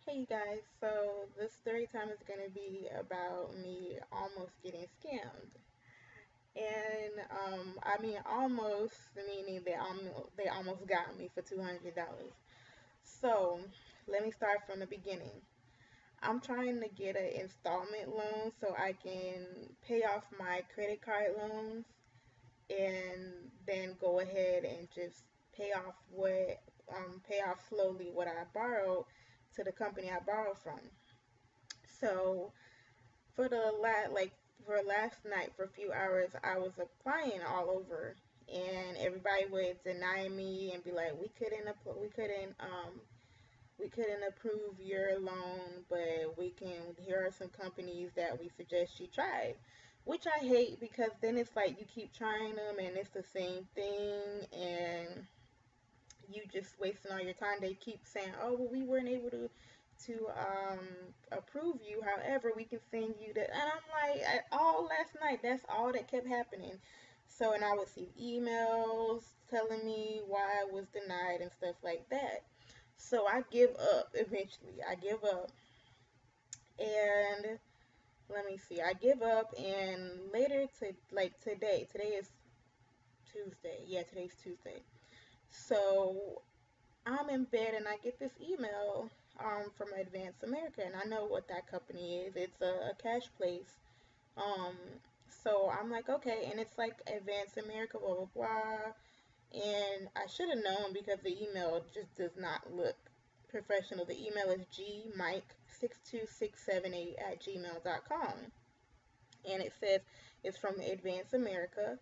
Hey you guys, so this story time is going to be about me almost getting scammed. And I mean almost meaning they almost got me for $200. So, let me start from the beginning. I'm trying to get an installment loan so I can pay off my credit card loans and then go ahead and just pay off slowly what I borrowed to the company I borrowed from. So for the for last night for a few hours, I was applying all over, and everybody would deny me and be like, we couldn't approve your loan, but we can. Here are some companies that we suggest you try. Which I hate because then it's like you keep trying them and it's the same thing, and you just wasting all your time. They keep saying, "Oh, well, we weren't able to approve you. However, we can send you that." And I'm like, all last night, that's all that kept happening. So, and I would see emails telling me why I was denied and stuff like that. So I give up eventually. I give up, and let me see. I give up, and later to like today is Tuesday. Yeah, today's Tuesday. So I'm in bed and I get this email from Advance America, and I know what that company is. It's a cash place. Um, so I'm like, okay, and it's like Advance America, blah blah blah. And I should have known because the email just does not look professional. The email is gmike62678 at gmail.com. And it says it's from Advance America,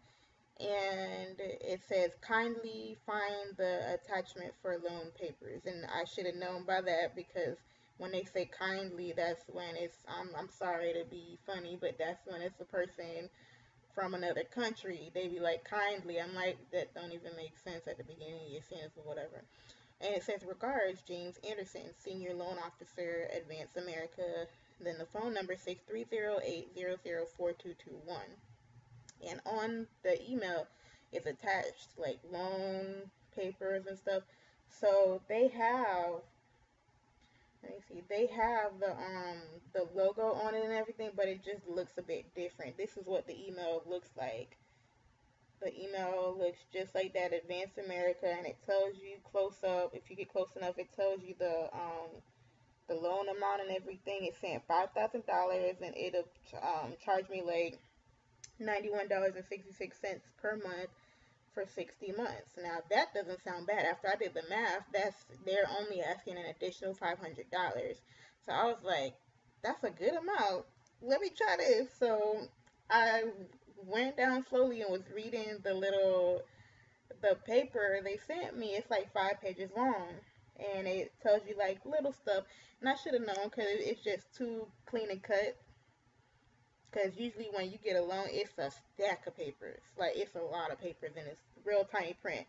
and it says kindly find the attachment for loan papers, and I should have known by that because when they say kindly, that's when it's I'm sorry to be funny, but that's when it's a person from another country. They be like kindly. I'm like, that don't even make sense at the beginning of your sentence or whatever. And it says regards James Anderson, senior loan officer, Advance America. Then the phone number 630-800-4221. And on the email is attached like loan papers and stuff. So they have, let me see, they have the logo on it and everything, but it just looks a bit different. This is what the email looks like. The email looks just like that, Advance America, and it tells you close up. If you get close enough, it tells you the loan amount and everything. It's saying $5,000, and it'll charge me like $91.66 per month for 60 months. Now that doesn't sound bad. After I did the math, that's they're only asking an additional $500. So I was like, that's a good amount. Let me try this. So I went down slowly and was reading the paper they sent me. It's like 5 pages long. And it tells you like little stuff, and I should have known because it's just too clean and cut. Because usually when you get a loan, it's a stack of papers. Like it's a lot of papers and it's real tiny print.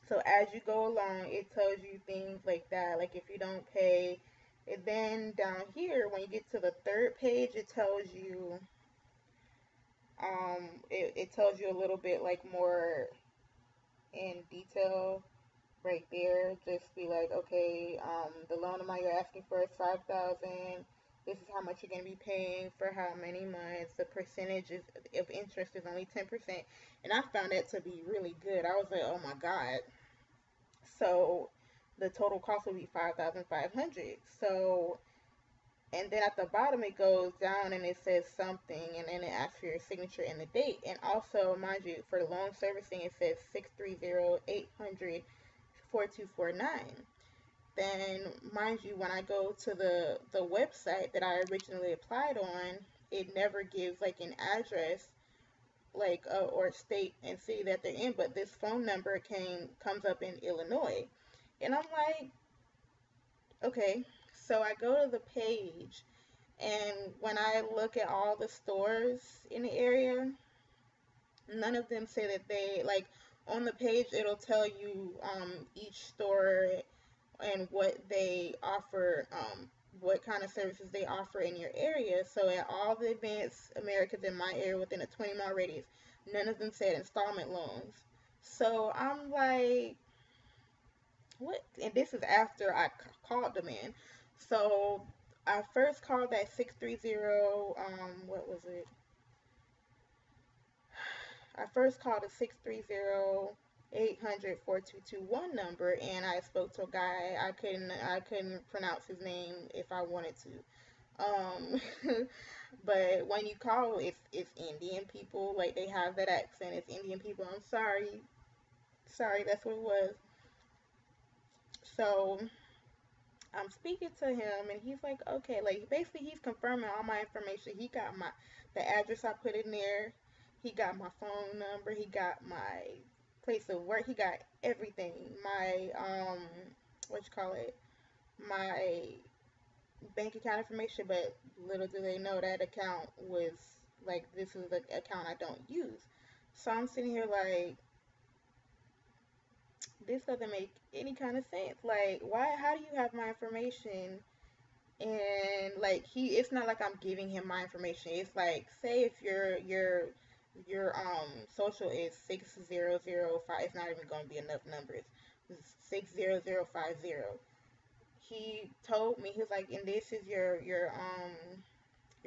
So as you go along, it tells you things like that. Like if you don't pay, and then down here, when you get to the third page, it tells you, it tells you a little bit like more in detail right there. Just be like, okay, the loan amount you're asking for is 5,000. This is how much you're going to be paying for how many months. The percentage of interest is only 10%. And I found that to be really good. I was like, oh my God. So the total cost would be 5,500. So, and then at the bottom it goes down and it says something, and then it asks for your signature and the date. And also, mind you, for the loan servicing, it says 630-800-4249. Then mind you, when I go to the website that I originally applied on, it never gives like an address, like or state and city that they're in, but this phone number comes up in Illinois. And I'm like, okay. So I go to the page, and when I look at all the stores in the area, none of them say that they like, on the page it'll tell you each store and what they offer, what kind of services they offer in your area. So at all the Advanced Americas in my area within a 20-mile radius, none of them said installment loans. So I'm like, what? And this is after I called them in. So I first called that 630, what was it? I first called a 630 800 4221 number, and I spoke to a guy. I couldn't pronounce his name if I wanted to. But when you call, it's Indian people. Like, they have that accent. It's Indian people. I'm sorry, that's what it was. So I'm speaking to him, and he's like, okay, like basically he's confirming all my information. He got the address I put in there. He got my phone number. He got my place of work. He got everything. My what you call it? My bank account information. But little do they know that account was like, this is the account I don't use. So I'm sitting here like, this doesn't make any kind of sense. Like, why? How do you have my information? And like, it's not like I'm giving him my information. It's like, say if your social is 60005, it's not even going to be enough numbers. It's 60050. He told me, he was like, and this is your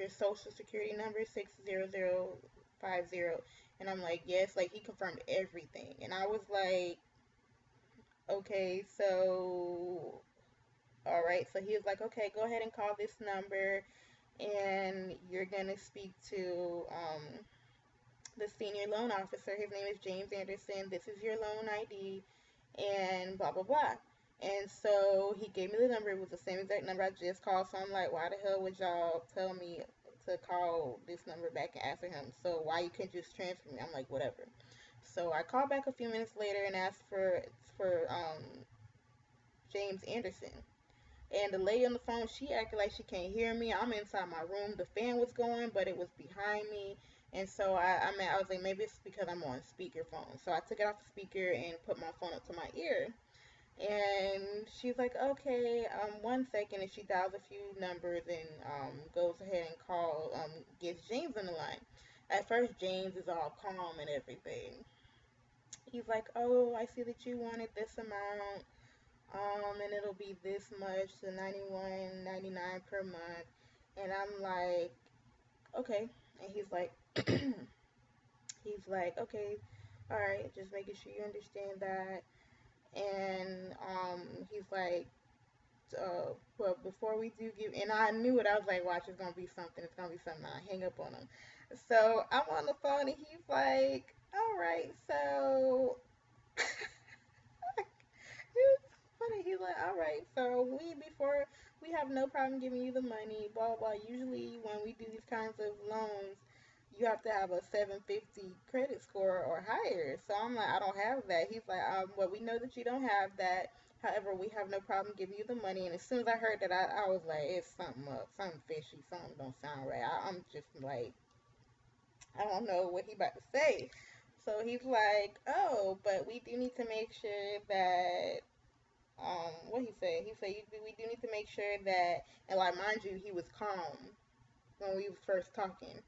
social security number, 60050. And I'm like, yes. Like, he confirmed everything, and I was like, okay, so all right. So he was like, okay, go ahead and call this number, and you're gonna speak to the senior loan officer. His name is James Anderson. This is your loan ID, and blah blah blah. And so he gave me the number. It was the same exact number I just called. So I'm like, why the hell would y'all tell me to call this number back and ask for him? So why you couldn't just transfer me? I'm like, whatever. So I called back a few minutes later and asked for James Anderson. And the lady on the phone, she acted like she can't hear me. I'm inside my room. The fan was going, but it was behind me. And so I was like, maybe it's because I'm on speakerphone. So I took it off the speaker and put my phone up to my ear. And she's like, okay, 1 second. And she dials a few numbers and goes ahead and gets James on the line. At first, James is all calm and everything. He's like, oh, I see that you wanted this amount, and it'll be this much, the 91.99 per month. And I'm like, okay. And okay, all right, just making sure you understand that. And he's like, but before we do give, and I knew it. I was like, watch, it's gonna be something. It's gonna be something. I hang up on him. So I'm on the phone, and he's like, all right, so it was funny. He's like, all right, so we have no problem giving you the money, blah blah. Usually when we do these kinds of loans, you have to have a 750 credit score or higher. So I'm like, I don't have that. He's like, well, we know that you don't have that. However, we have no problem giving you the money. And as soon as I heard that, I was like, it's something up, something fishy, something don't sound right. I'm just like, I don't know what he about to say. So he's like, oh, but we do need to make sure that what he said. He said we do need to make sure that, and like, mind you, he was calm when we was first talking.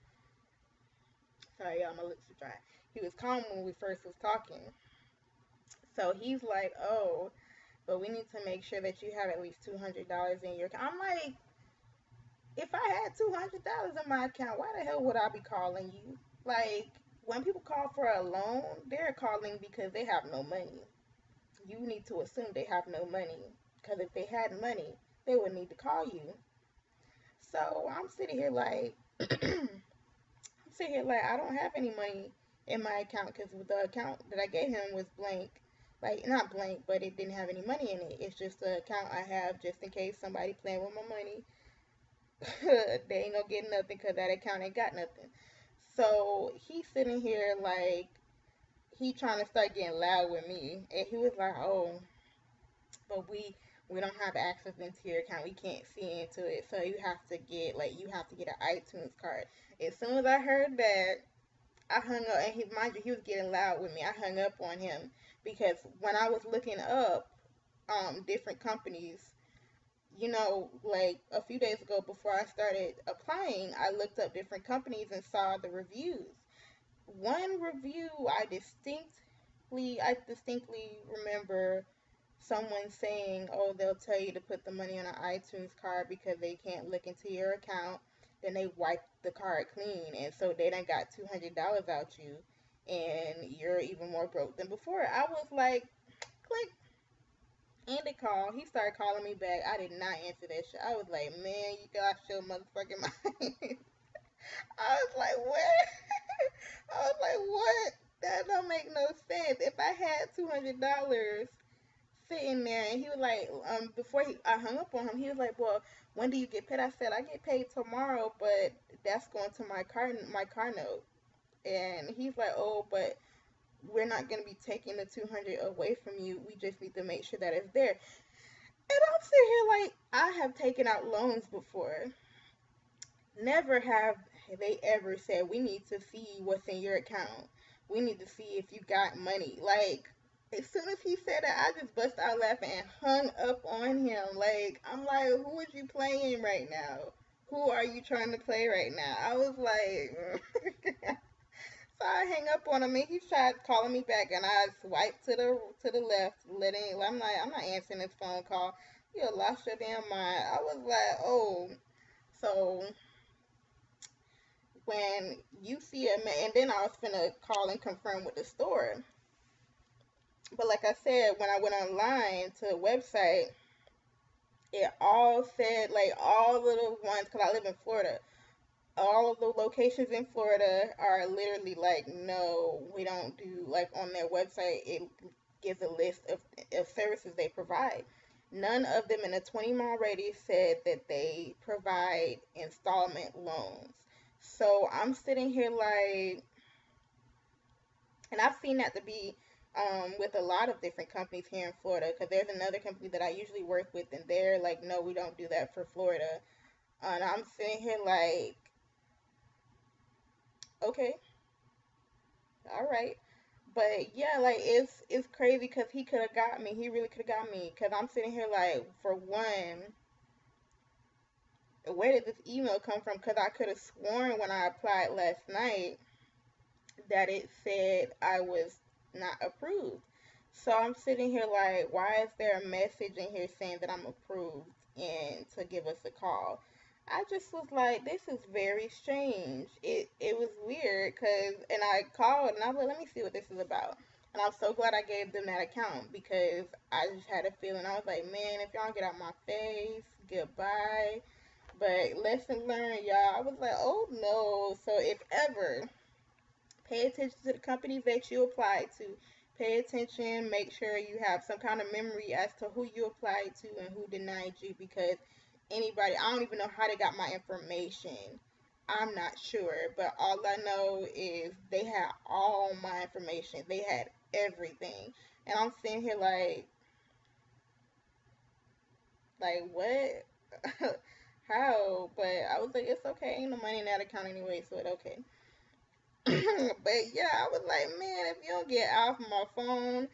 Sorry, y'all, my lips are dry. He was calm when we first was talking. So he's like, oh, but we need to make sure that you have at least $200 in your account. I'm like, if I had $200 in my account, why the hell would I be calling you? Like, when people call for a loan, they're calling because they have no money. You need to assume they have no money, because if they had money, they would need to call you. So I'm sitting here like, I don't have any money in my account, because the account that I gave him was blank. Like, not blank, but it didn't have any money in it. It's just the account I have just in case somebody playing with my money. They ain't gonna get nothing because that account ain't got nothing. So he's sitting here like, he trying to start getting loud with me, and he was like, oh, but we don't have access into your account. We can't see into it. So you have to get an iTunes card. As soon as I heard that, I hung up, and mind you, he was getting loud with me. I hung up on him because when I was looking up different companies, like a few days ago before I started applying, I looked up different companies and saw the reviews. One review I distinctly remember someone saying, oh, they'll tell you to put the money on an iTunes card because they can't look into your account. Then they wipe the card clean, and so they done got $200 out you, and you're even more broke than before. I was like, click, end the call. He started calling me back. I did not answer that shit. I was like, man, you got your motherfucking mind. I was like, what? I was like, what? That don't make no sense. If I had $200 sitting there, and he was like, before I hung up on him, he was like, well, when do you get paid? I said, I get paid tomorrow, but that's going to my car note. And he's like, oh, but we're not going to be taking the 200 away from you. We just need to make sure that it's there. And I'm sitting here like, I have taken out loans before. Never have they ever said, we need to see what's in your account. We need to see if you got money. Like, as soon as he said that, I just bust out laughing and hung up on him. Like, I'm like, who is you playing right now? Who are you trying to play right now? I was like, so I hang up on him, and he tried calling me back, and I swiped to the left, I'm not answering this phone call. You lost your damn mind. I was like, oh, so when you see a man, and then I was finna call and confirm with the store. But like I said, when I went online to the website, it all said, like, all of the ones, because I live in Florida, all of the locations in Florida are literally like, no, we don't do, like, on their website, it gives a list of services they provide. None of them in a 20-mile radius said that they provide installment loans. So I'm sitting here like, and I've seen that to be with a lot of different companies here in Florida, because there's another company that I usually work with, and they're like, no, we don't do that for Florida. And I'm sitting here like, okay, all right. But yeah, like, it's crazy because he could have got me. He really could have got me. Because I'm sitting here like, for one, where did this email come from? Because I could have sworn when I applied last night that it said I was not approved. So I'm sitting here like, why is there a message in here saying that I'm approved and to give us a call? I just was like, this is very strange. It was weird because, and I called and I was like, let me see what this is about. And I'm so glad I gave them that account because I just had a feeling. I was like, man, if y'all get out my face, goodbye. But lesson learned, y'all. I was like, oh no. So if ever, pay attention to the companies that you apply to. Pay attention, make sure you have some kind of memory as to who you applied to and who denied you, because anybody, I don't even know how they got my information. I'm not sure, but all I know is they had all my information. They had everything. And I'm sitting here like what? How? But I was like, it's okay. Ain't no money in that account anyway, so it's okay. But yeah, I was like, man, if you don't get off my phone,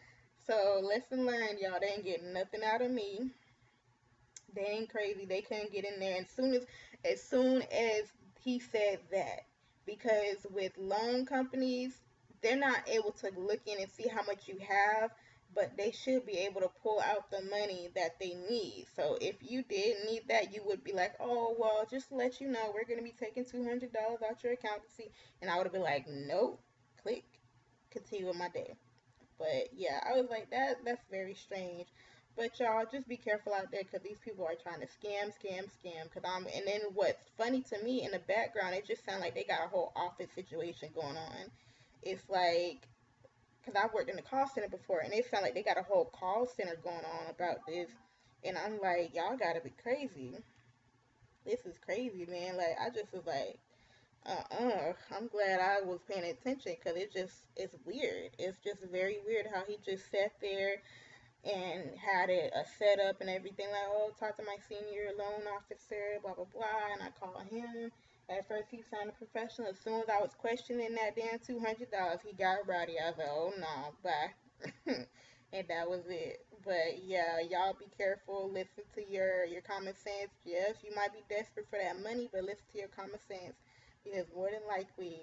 so lesson learned, y'all. They ain't getting nothing out of me. They ain't crazy. They couldn't get in there. As soon as he said that, because with loan companies, they're not able to look in and see how much you have, but they should be able to pull out the money that they need. So if you did need that, you would be like, oh well, just to let you know, we're gonna be taking $200 out your account to see, and I would have been like, nope, click, continue with my day. But yeah, I was like, that's very strange. But y'all, just be careful out there because these people are trying to scam, scam, scam. And then what's funny to me in the background, it just sounds like they got a whole office situation going on. It's like, because I've worked in the call center before, and it sounds like they got a whole call center going on about this. And I'm like, y'all gotta be crazy. This is crazy, man. Like, I just was like, I'm glad I was paying attention because it's weird. It's just very weird how he just sat there and had it a setup and everything. Like, oh, talk to my senior loan officer, blah blah blah. And I called him. At first, he sounded professional. As soon as I was questioning that damn $200, he got rowdy. I was like, oh no, bye. And that was it. But yeah, y'all be careful. Listen to your common sense. Yes, you might be desperate for that money, but listen to your common sense because more than likely,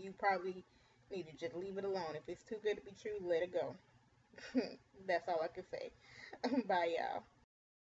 you probably need to just leave it alone. If it's too good to be true, let it go. That's all I can say. Bye, y'all.